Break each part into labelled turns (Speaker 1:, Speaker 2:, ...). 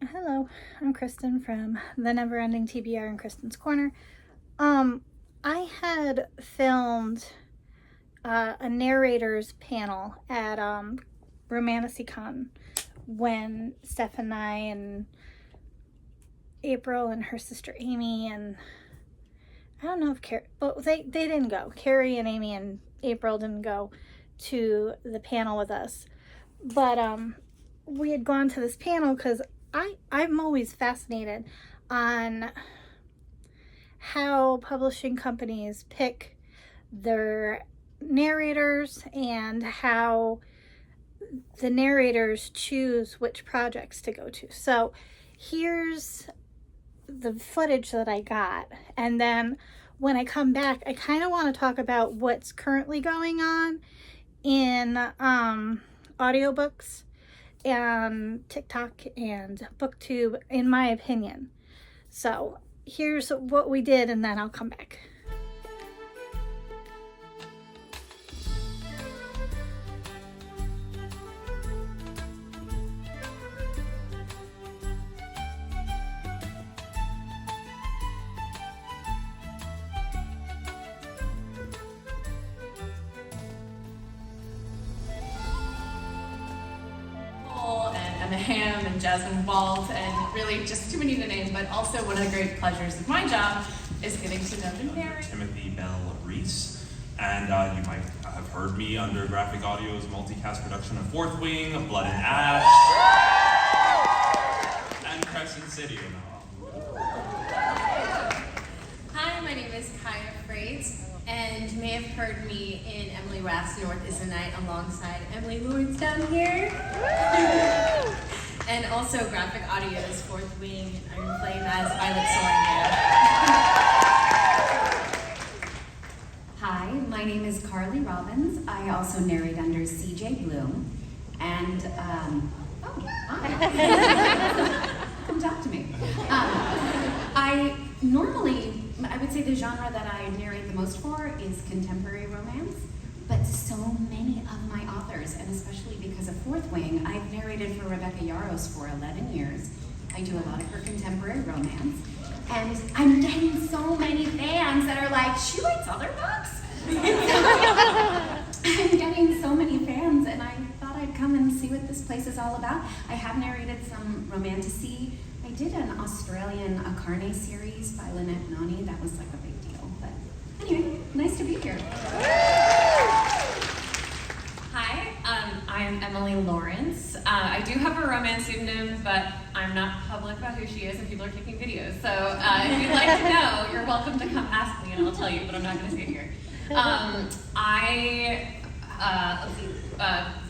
Speaker 1: Hello, I'm Kristen from the Neverending TBR in Kristen's Corner. I had filmed a narrators panel at Romanticycon when Steph and I and April and her sister Amy and I don't know if Carrie, but they didn't go. Carrie and Amy and April didn't go to the panel with us. But we had gone to this panel because I'm always fascinated on how publishing companies pick their narrators and how the narrators choose which projects to go to. So here's the footage that I got, and then when I come back I kind of want to talk about what's currently going on in audiobooks and TikTok and Booktube, in my opinion. So here's what we did, and then I'll come back.
Speaker 2: Emma Ham and Jasmine Walt, and really just too many to name, but also one of the great pleasures of my job is getting to know the narrator.
Speaker 3: Timothy Bell Reese, and you might have heard me under Graphic Audio's multicast production of Fourth Wing, Blood and Ash, and Crescent City.
Speaker 2: Hi, my name is Kaya Freight, and you may have heard me in Emily Rath's North is the Night alongside Emily Lawrence down here. And also Graphic Audio's Fourth Wing and Iron Flame as Violet Soren.
Speaker 4: Hi, my name is Carly Robbins. I also narrate under CJ Bloom. And, hi. Come talk to me. I would say the genre that I narrate the most for is contemporary romance, but so many of my authors, and especially because of Fourth Wing, I've narrated for Rebecca Yarros for 11 years. I do a lot of her contemporary romance, and I'm getting so many fans that are like, she writes other books? I'm getting so many fans, and I thought I'd come and see what this place is all about. I have narrated some romantasy. I did an Australian Akarne series by Lynette Nani. That was like a big deal. But anyway, nice to be here.
Speaker 2: Hi, I'm Emily Lawrence. I do have a romance pseudonym, but I'm not public about who she is, and people are taking videos. So if you'd like to know, you're welcome to come ask me, and I'll tell you, but I'm not going to say it here.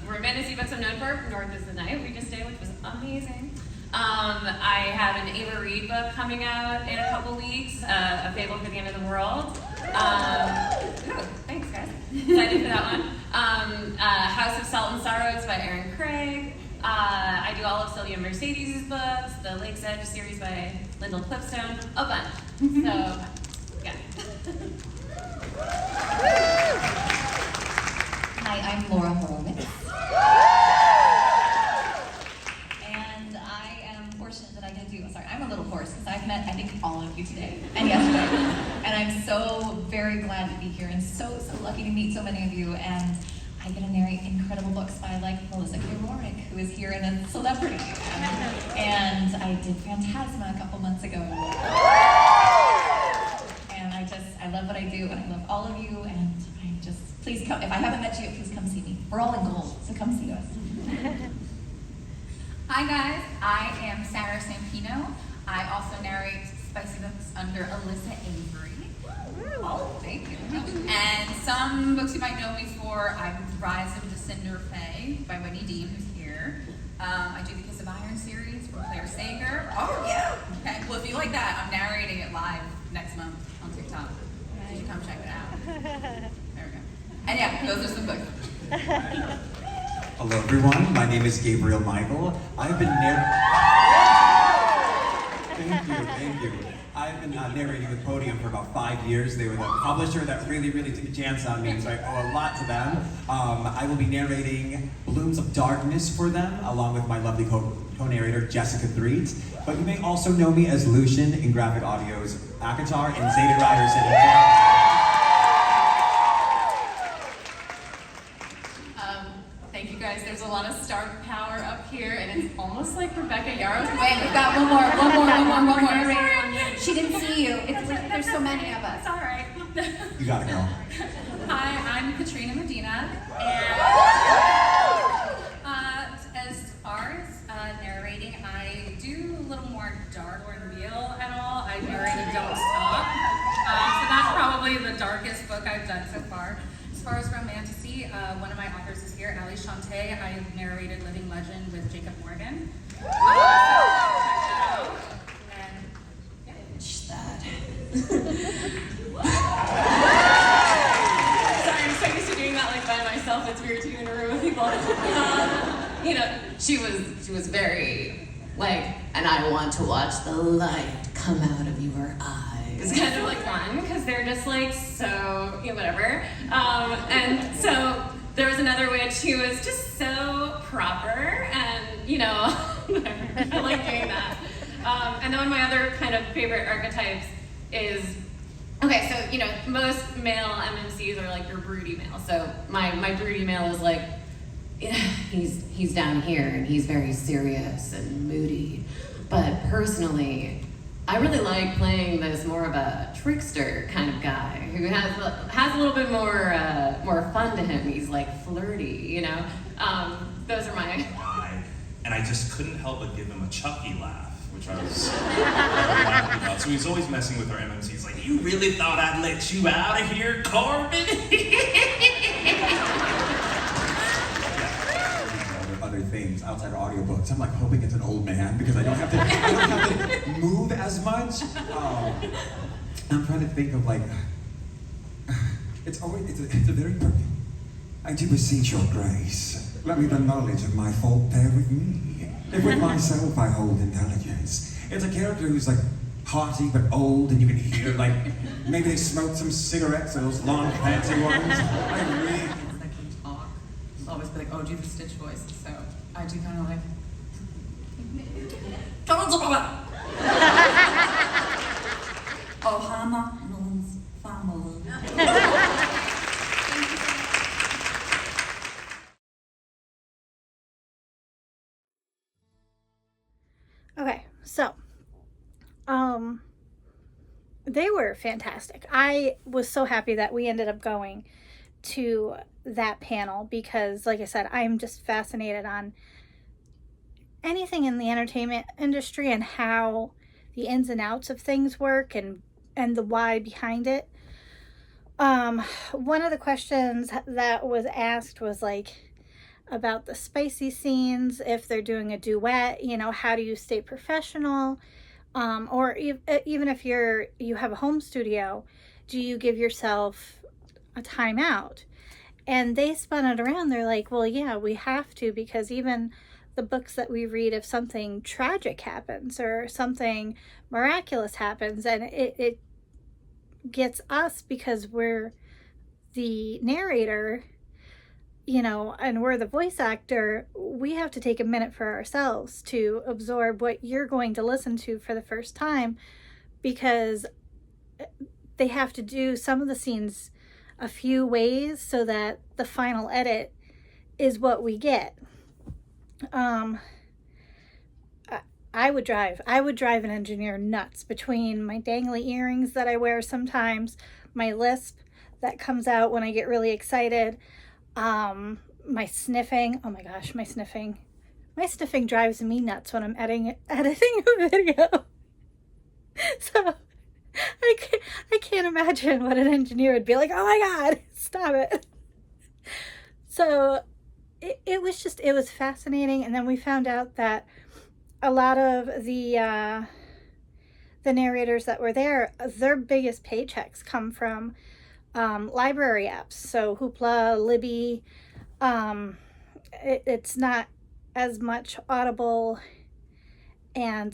Speaker 2: Romantasy books I'm known for, North is the Night, We Just Stay, which was amazing. I have an Ava Reid book coming out in a couple weeks, A Fable for the End of the World. Thanks guys, excited for that one. House of Salt and Sorrows by Erin Craig. I do all of Sylvia Mercedes' books, the Lake's Edge series by Lyndall Clipstone, a bunch. So, yeah.
Speaker 5: Hi, I'm Laura Horowitz. And I am fortunate that I get to do, I'm a little hoarse because I've met, I think, all of you today and yesterday. And I'm so very glad to be here and so lucky to meet so many of you. And I get to narrate incredible books by like Melissa K. Rorick, who is here and a celebrity. And I did Phantasma a couple months ago. And I love what I do, and I love all of you, and please come. If I haven't met you, please come see me. We're all in gold, so come see us.
Speaker 6: Hi guys, I am Sarah Sampino. I also narrate spicy books under Alyssa Avery. Oh, thank you. And some books you might know me for, I'm Rise of the Cinder Fae by Whitney Dean, who's here. I do the Kiss of Iron series from Claire Sager. Oh yeah. Okay. Well, if you like that, I'm narrating it live next month on TikTok. You should come check it out. There we go. And yeah, those are some books.
Speaker 7: Hello everyone, my name is Gabriel Michael. I've been narrating narrating with Podium for about 5 years. They were the publisher that really took a chance on me, so I owe a lot to them. I will be narrating Blooms of Darkness for them, along with my lovely co-narrator, Jessica Threet. But you may also know me as Lucian in Graphic Audio's Akatar and Zadie Ryerson.
Speaker 2: Thank you guys. There's a lot of star power up here, and it's almost like Rebecca Yarros.
Speaker 4: Wait, we've got one more. She didn't see you. There's so many of us.
Speaker 2: It's all right.
Speaker 7: You gotta go.
Speaker 2: Hi, I'm Katrina Medina, and as far as narrating, I do a little more dark or reveal at all. I narrated Don't Stop, so that's probably the darkest book I've done so far. As far as romantasy, one of my authors is here, Ali Shante. I narrated Living Legend with Jacob Morgan. So check that out. And Sorry, I'm so used to doing that like by myself. It's weird to be in a room with people. You know, she was very like, and I want to watch the light come out of your eyes. It's kind of like fun because they're just like so, you know, whatever. And so there was another witch who was just so proper, and you know, I like doing that. And then one of my other kind of favorite archetypes is, okay, so you know, most male MMCs are like your broody male. So my broody male is like, he's down here and he's very serious and moody. But personally, I really like playing this more of a trickster kind of guy who has a little bit more fun to him. He's like flirty, you know. Those are my.
Speaker 3: And I just couldn't help but give him a Chucky laugh, which I was laughing about. So he's always messing with our MMCs, like, "You really thought I'd let you out of here, Corbin?"
Speaker 7: Other things outside of audiobooks. I'm like hoping it's an old man because I don't have to move as much. I'm trying to think of like, it's a very perfect. I do beseech your grace. Let me the knowledge of my fault bear with me. If with myself I hold intelligence. It's a character who's like hearty but old, and you can hear like maybe they smoked some cigarettes, those long fancy ones. I really.
Speaker 8: That can talk. I'll always be like, oh, do the Stitch voice. So I do kind of like, come on, Papa. Oh, Hannah, Nolan's family.
Speaker 1: Okay, so they were fantastic. I was so happy that we ended up going to that panel because, like I said, I'm just fascinated on anything in the entertainment industry and how the ins and outs of things work and the why behind it. One of the questions that was asked was like about the spicy scenes, if they're doing a duet, you know, how do you stay professional? Or even if you have a home studio, do you give yourself a timeout? And they spun it around. They're like, well, yeah, we have to, because even the books that we read, if something tragic happens or something miraculous happens, and it gets us because we're the narrator, you know, and we're the voice actor, we have to take a minute for ourselves to absorb what you're going to listen to for the first time, because they have to do some of the scenes a few ways so that the final edit is what we get. I would drive an engineer nuts between my dangly earrings that I wear sometimes, my lisp that comes out when I get really excited, my sniffing. Oh my gosh, my sniffing drives me nuts when I'm editing a video. So I can't imagine what an engineer would be like. Oh my God, stop it. So it was fascinating. And then we found out that a lot of the narrators that were there, their biggest paychecks come from library apps. So Hoopla, Libby, it's not as much Audible and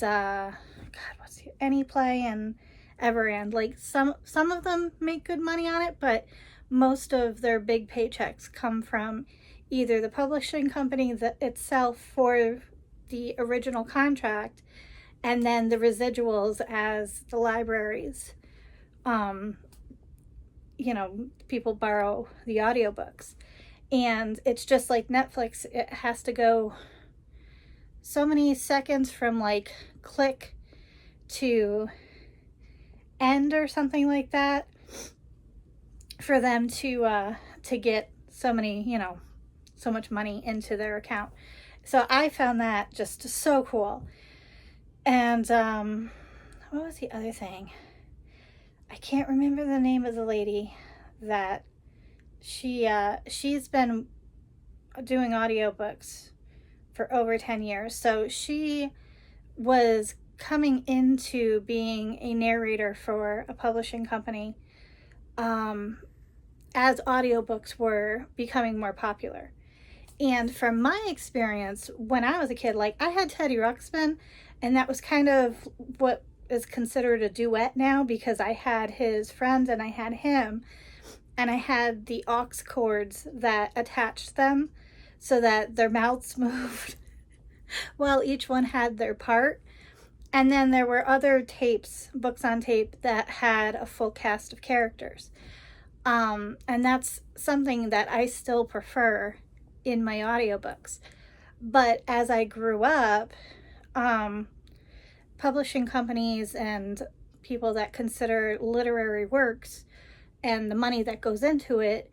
Speaker 1: AnyPlay ever end. Like some of them make good money on it, but most of their big paychecks come from either the publishing company itself for the original contract, and then the residuals as the libraries, people borrow the audiobooks. And it's just like Netflix, it has to go so many seconds from like click to end or something like that for them to get so much money into their account. So I found that just so cool. And what was the other thing? I can't remember the name of the lady that she's been doing audiobooks for over 10 years. So she was coming into being a narrator for a publishing company as audiobooks were becoming more popular. And from my experience, when I was a kid, like I had Teddy Ruxpin, and that was kind of what is considered a duet now, because I had his friend and I had him, and I had the aux cords that attached them so that their mouths moved while each one had their part. And then there were other tapes, books on tape, that had a full cast of characters. And that's something that I still prefer in my audiobooks. But as I grew up, publishing companies and people that consider literary works and the money that goes into it,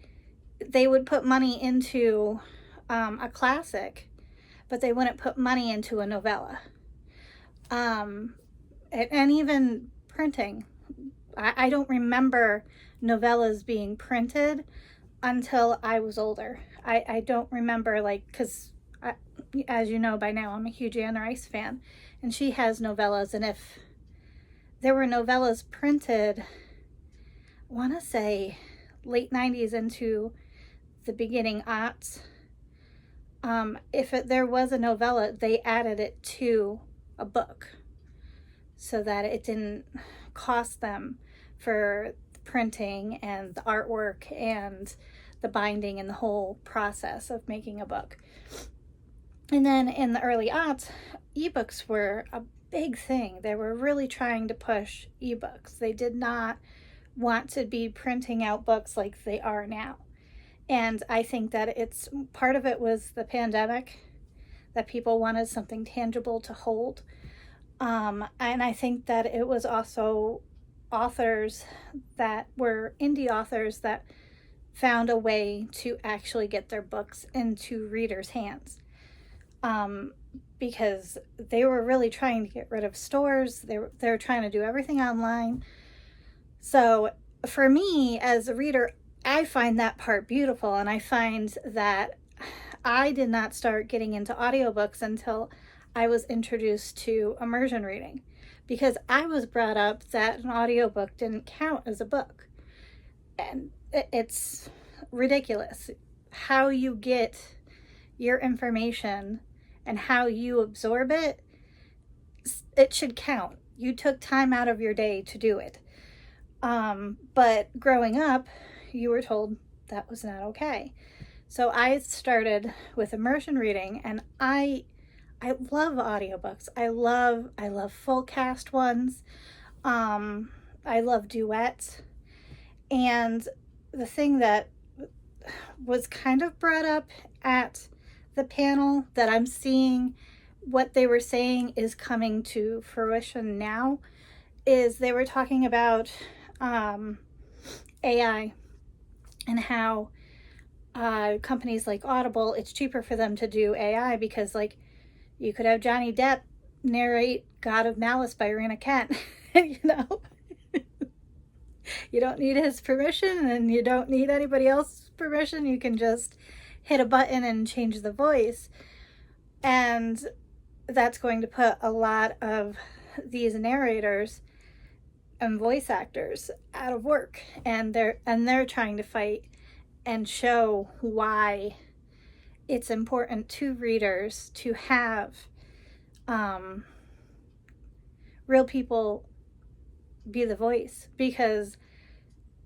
Speaker 1: they would put money into a classic, but they wouldn't put money into a novella. And even printing. I don't remember novellas being printed until I was older. I don't remember, because as you know by now, I'm a huge Anne Rice fan, and she has novellas, and if there were novellas printed, I want to say late 90s into the beginning aughts, if there was a novella, they added it to a book so that it didn't cost them for the printing and the artwork and the binding and the whole process of making a book. And then in the early aughts, ebooks were a big thing. They were really trying to push ebooks. They did not want to be printing out books like they are now. And I think that part of it was the pandemic, that people wanted something tangible to hold. And I think that it was also authors that were indie authors that found a way to actually get their books into readers' hands. Because they were really trying to get rid of stores. They were trying to do everything online. So for me as a reader, I find that part beautiful, and I find that I did not start getting into audiobooks until I was introduced to immersion reading, because I was brought up that an audiobook didn't count as a book. And it's ridiculous how you get your information and how you absorb it. It should count. You took time out of your day to do it. But growing up, you were told that was not okay. So I started with immersion reading, and I love audiobooks. I love full cast ones. I love duets. And the thing that was kind of brought up at the panel that I'm seeing what they were saying is coming to fruition now is they were talking about AI and how companies like Audible, it's cheaper for them to do AI because, like, you could have Johnny Depp narrate God of Malice by Rena Kent, you know? You don't need his permission, and you don't need anybody else's permission. You can just hit a button and change the voice. And that's going to put a lot of these narrators and voice actors out of work. And they're trying to fight and show why it's important to readers to have real people be the voice, because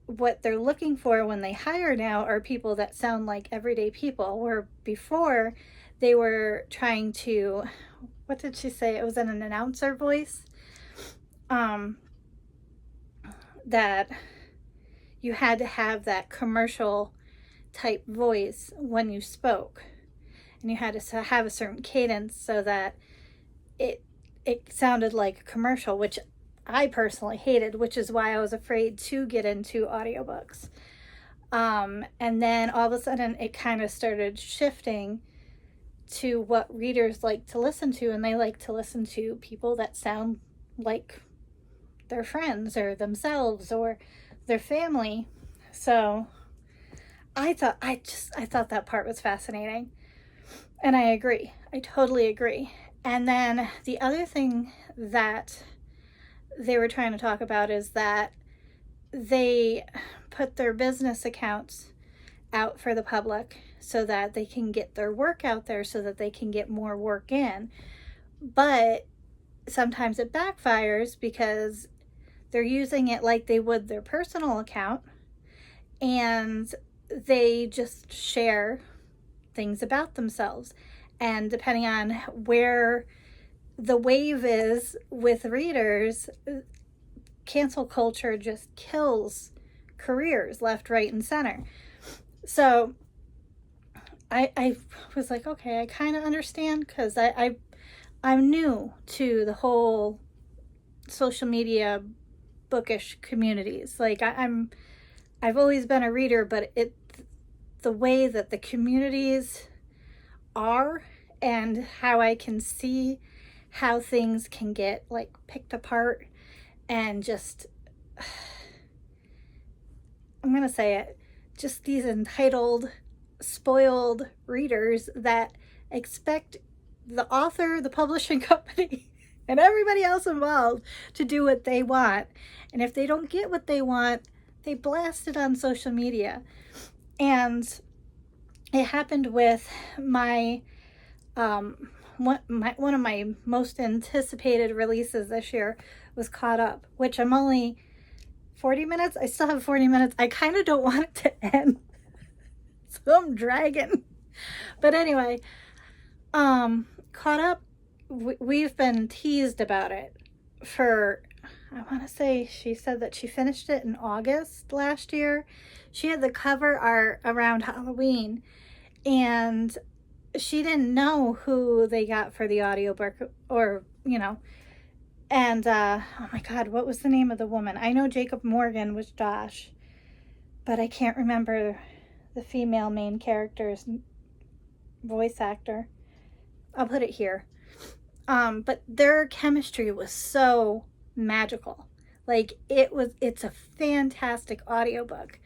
Speaker 1: what they're looking for when they hire now are people that sound like everyday people, where before they were trying to, what did she say? It was in an announcer voice. That you had to have that commercial type voice when you spoke, and you had to have a certain cadence so that it sounded like a commercial, which I personally hated, which is why I was afraid to get into audiobooks. And then all of a sudden it kind of started shifting to what readers like to listen to, and they like to listen to people that sound like their friends or themselves or their family. So I thought that part was fascinating, and I agree. I totally agree. And then the other thing that they were trying to talk about is that they put their business accounts out for the public so that they can get their work out there, so that they can get more work in. But sometimes it backfires because they're using it like they would their personal account, and they just share things about themselves. And depending on where the wave is with readers, cancel culture just kills careers left, right, and center. So I was like, okay, I kind of understand, because I'm new to the whole social media bookish communities. Like I've always been a reader, but the way that the communities are and how I can see how things can get like picked apart, and just, I'm gonna say it, just these entitled, spoiled readers that expect the author, the publishing company, and everybody else involved to do what they want. And if they don't get what they want, they blast it on social media. And it happened with my one of my most anticipated releases this year was Caught Up, which I'm only 40 minutes. I still have 40 minutes. I kind of don't want it to end, so I'm dragging. But anyway, Caught Up, we've been teased about it for, I want to say, she said that she finished it in August last year. She had the cover art around Halloween, and she didn't know who they got for the audiobook, or, and oh my God, what was the name of the woman? I know Jacob Morgan was Josh, but I can't remember the female main character's voice actor. I'll put it here. But their chemistry was so magical. Like, it's a fantastic audiobook.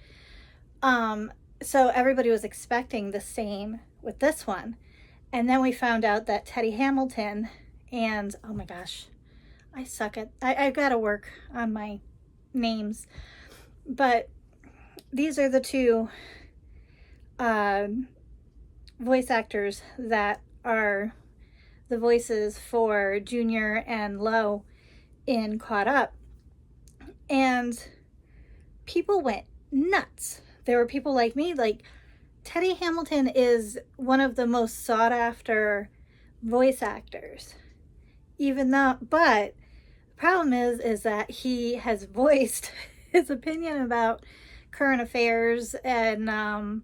Speaker 1: So everybody was expecting the same with this one. And then we found out that Teddy Hamilton and, oh my gosh, I suck at, I've got to work on my names. But these are the two voice actors that are the voices for Junior and Lo in Caught Up. And people went nuts. There were people like me, like, Teddy Hamilton is one of the most sought after voice actors. But the problem is that he has voiced his opinion about current affairs and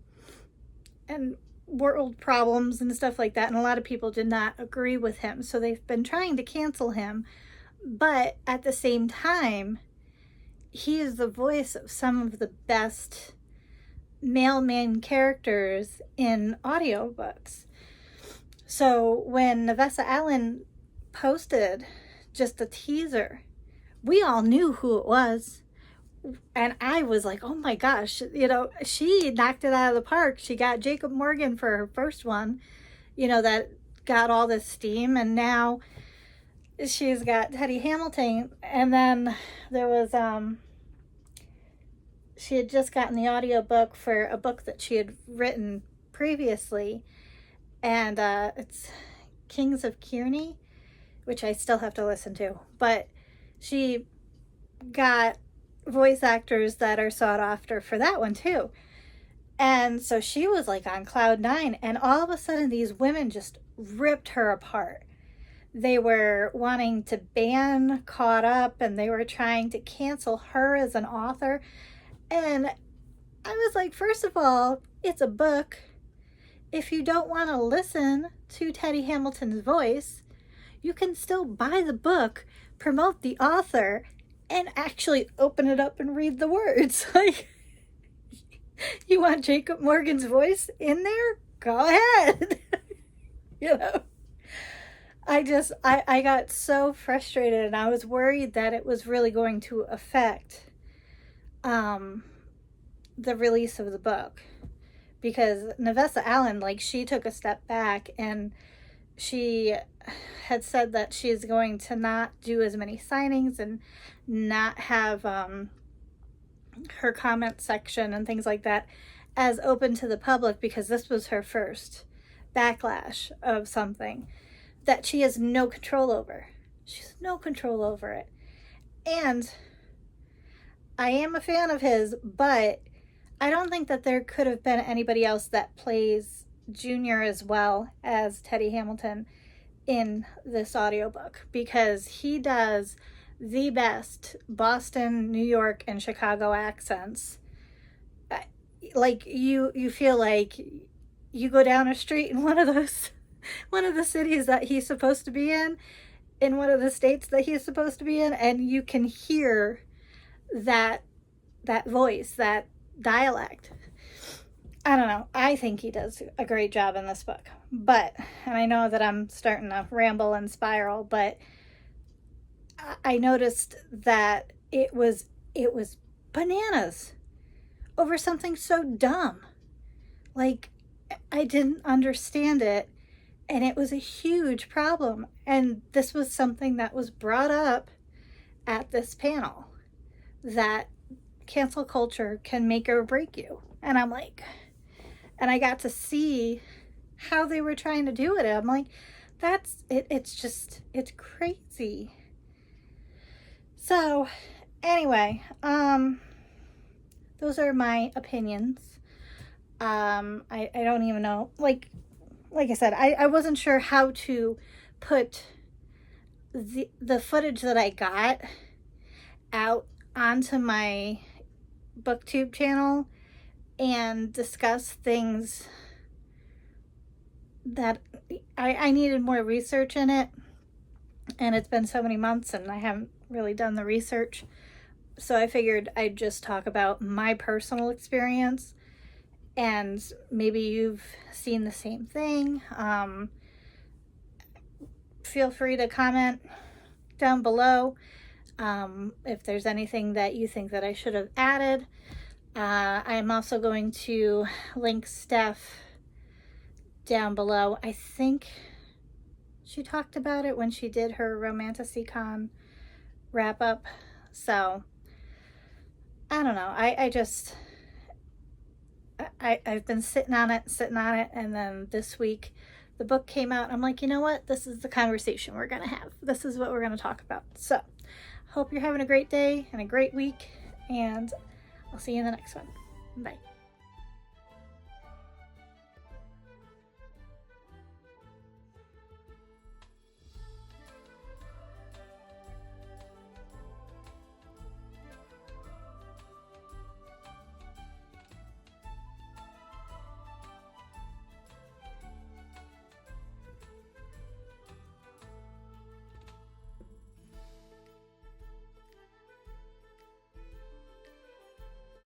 Speaker 1: world problems and stuff like that, and a lot of people did not agree with him, so they've been trying to cancel him. But at the same time, he is the voice of some of the best male main characters in audiobooks. So when Navessa Allen posted just a teaser, we all knew who it was. And I was like, oh my gosh, she knocked it out of the park. She got Jacob Morgan for her first one, that got all this steam. And now she's got Teddy Hamilton. And then there was, she had just gotten the audiobook for a book that she had written previously. And it's Kings of Kearney, which I still have to listen to. But she got voice actors that are sought after for that one too. And so she was like on cloud nine, and all of a sudden these women just ripped her apart. They were wanting to ban Caught Up, and they were trying to cancel her as an author. And I was like, first of all, it's a book. If you don't want to listen to Teddy Hamilton's voice, you can still buy the book, promote the author, and actually open it up and read the words. Like, you want Jacob Morgan's voice in there? Go ahead. You know, I got so frustrated, and I was worried that it was really going to affect the release of the book, because Nevessa Allen, like, she took a step back, and she had said that she's going to not do as many signings and not have her comment section and things like that as open to the public, because this was her first backlash of something that she has no control over. She has no control over it. And I am a fan of his, but I don't think that there could have been anybody else that plays Junior as well as Teddy Hamilton in this audiobook, because he does the best Boston, New York, and Chicago accents. Like, you feel like you go down a street in one of the cities that he's supposed to be in one of the states that he's supposed to be in, and you can hear that voice, that dialect. I don't know. I think he does a great job in this book. But, and I know that I'm starting to ramble and spiral, but I noticed that it was bananas over something so dumb. Like, I didn't understand it, and it was a huge problem. And this was something that was brought up at this panel, that cancel culture can make or break you. And I'm like, and I got to see how they were trying to do it. I'm like, that's it. It's crazy. So anyway, those are my opinions. I don't even know, like I said, I wasn't sure how to put the footage that I got out onto my Booktube channel and discuss things that I needed more research in it, and it's been so many months and I haven't really done the research, so I figured I'd just talk about my personal experience, and maybe you've seen the same thing. Feel free to comment down below if there's anything that you think that I should have added. I'm also going to link Steph down below. I think she talked about it when she did her Romanticy-Con wrap up. So I don't know. I've been sitting on it, and then this week the book came out. I'm like, you know what? This is the conversation we're going to have. This is what we're going to talk about. So hope you're having a great day and a great week, and I'll see you in the next one. Bye.